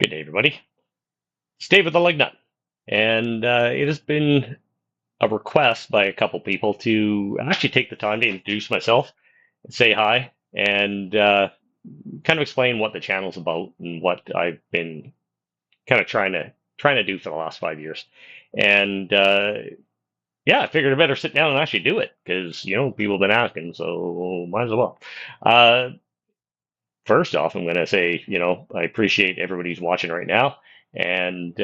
Good day, everybody. Stay with the Lugnut. And it has been a request by a couple people to actually take the time to introduce myself, say hi, and kind of explain what the channel's about and what I've been kind of trying to do for the last 5 years. And yeah, I figured I better sit down and actually do it because people have been asking, so might as well. Uh, First off, I'm going to say, I appreciate everybody's watching right now. And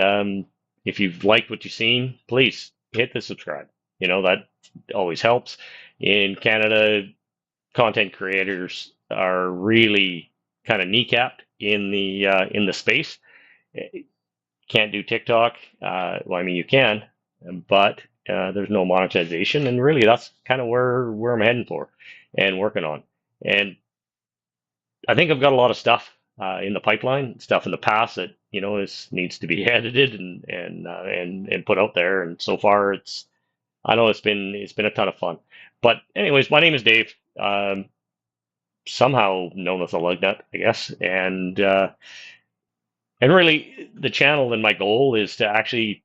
if you've liked what you've seen, please hit the subscribe. That always helps. In Canada, content creators are really kind of kneecapped in the space. Can't do TikTok. Well, I mean, you can, but there's no monetization, and really, that's kind of where I'm heading for and working on. And I think I've got a lot of stuff in the pipeline, stuff in the past that needs to be edited and put out there. And so far, I know it's been a ton of fun. But anyways, my name is Dave, somehow known as a Lugnut, I guess. And really, the channel and my goal is to actually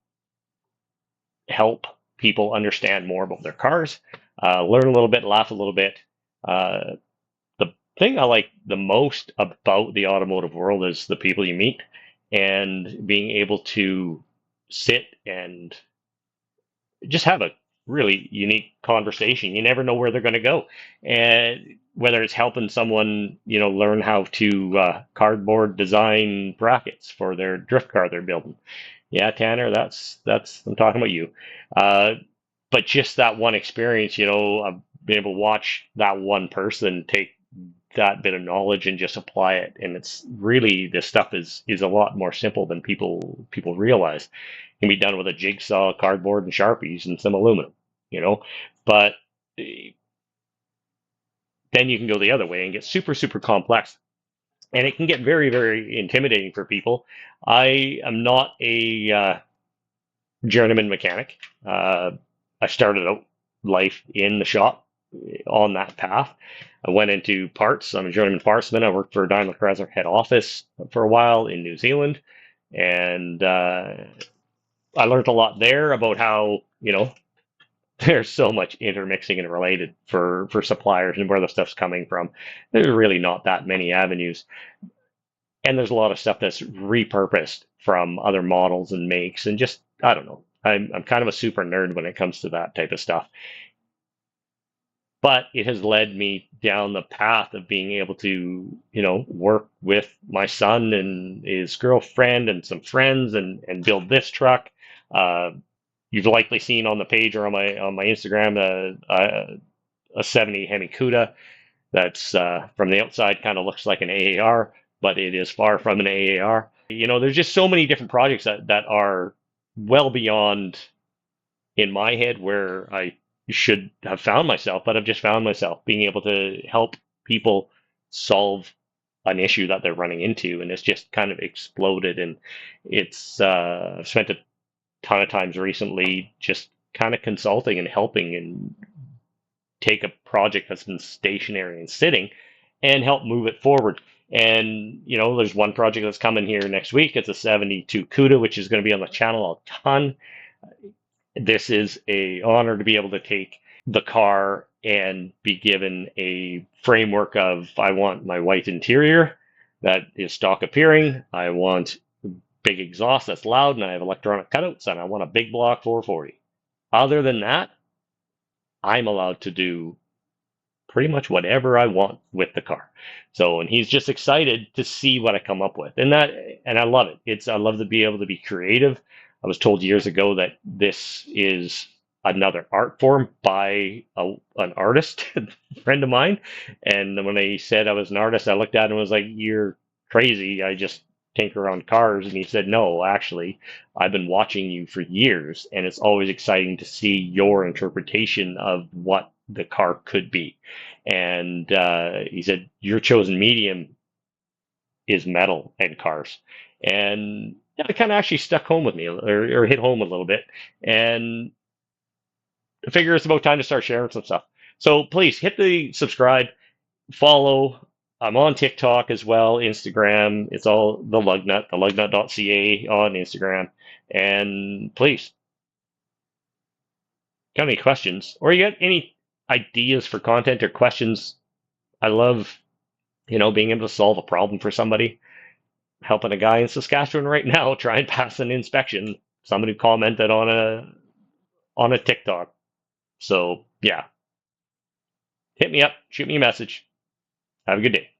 help people understand more about their cars, learn a little bit, laugh a little bit. Uh, the thing I like the most about the automotive world is the people you meet and being able to sit and just have a really unique conversation. You never know where they're going to go. And whether it's helping someone, learn how to cardboard design brackets for their drift car they're building. Yeah, Tanner, that's I'm talking about you. Uh, but just that one experience, I've been able to watch that one person take that bit of knowledge and just apply it. And it's really, this stuff is a lot more simple than people realize. It can be done with a jigsaw, cardboard, and Sharpies and some aluminum, you know. But then you can go the other way and get super, super complex. And it can get very, very intimidating for people. I am not a journeyman mechanic. I started out life in the shop on that path. I went into parts. I'm a journeyman partsman. I worked for DaimlerChrysler head office for a while in New Zealand, and I learned a lot there about how there's so much intermixing and related for suppliers and where the stuff's coming from. There's really not that many avenues, and there's a lot of stuff that's repurposed from other models and makes, and just I don't know. I'm kind of a super nerd when it comes to that type of stuff. But it has led me down the path of being able to, work with my son and his girlfriend and some friends and build this truck. Uh, you've likely seen on the page or on my Instagram a 70 Hemi Cuda that's from the outside kind of looks like an AAR, but it is far from an AAR. There's just so many different projects that are well beyond in my head where I should have found myself, but I've just found myself being able to help people solve an issue that they're running into, and it's just kind of exploded. And I've spent a ton of times recently just kind of consulting and helping and take a project that's been stationary and sitting and help move it forward. And there's one project that's coming here next week. It's a 72 Cuda, which is going to be on the channel a ton. This is a honor to be able to take the car and be given a framework of I want my white interior that is stock appearing. I want big exhaust that's loud, and I have electronic cutouts, and I want a big block 440. Other than that, I'm allowed to do pretty much whatever I want with the car. So, and he's just excited to see what I come up with. And I love it. I love to be able to be creative. I was told years ago that this is another art form by an artist, a friend of mine. And when they said I was an artist, I looked at him and was like, "You're crazy. I just tinker on cars." And he said, "No, actually, I've been watching you for years, and it's always exciting to see your interpretation of what the car could be." And he said, "Your chosen medium is metal and cars." And it kind of actually stuck home with me or hit home a little bit. And I figure it's about time to start sharing some stuff. So please hit the subscribe, follow. I'm on TikTok as well, Instagram. It's all the Lugnut, the lugnut.ca on Instagram. And please, got any questions or you got any ideas for content or questions? I love, being able to solve a problem for somebody. Helping a guy in Saskatchewan right now try and pass an inspection. Somebody commented on a TikTok. So yeah, hit me up, shoot me a message. Have a good day.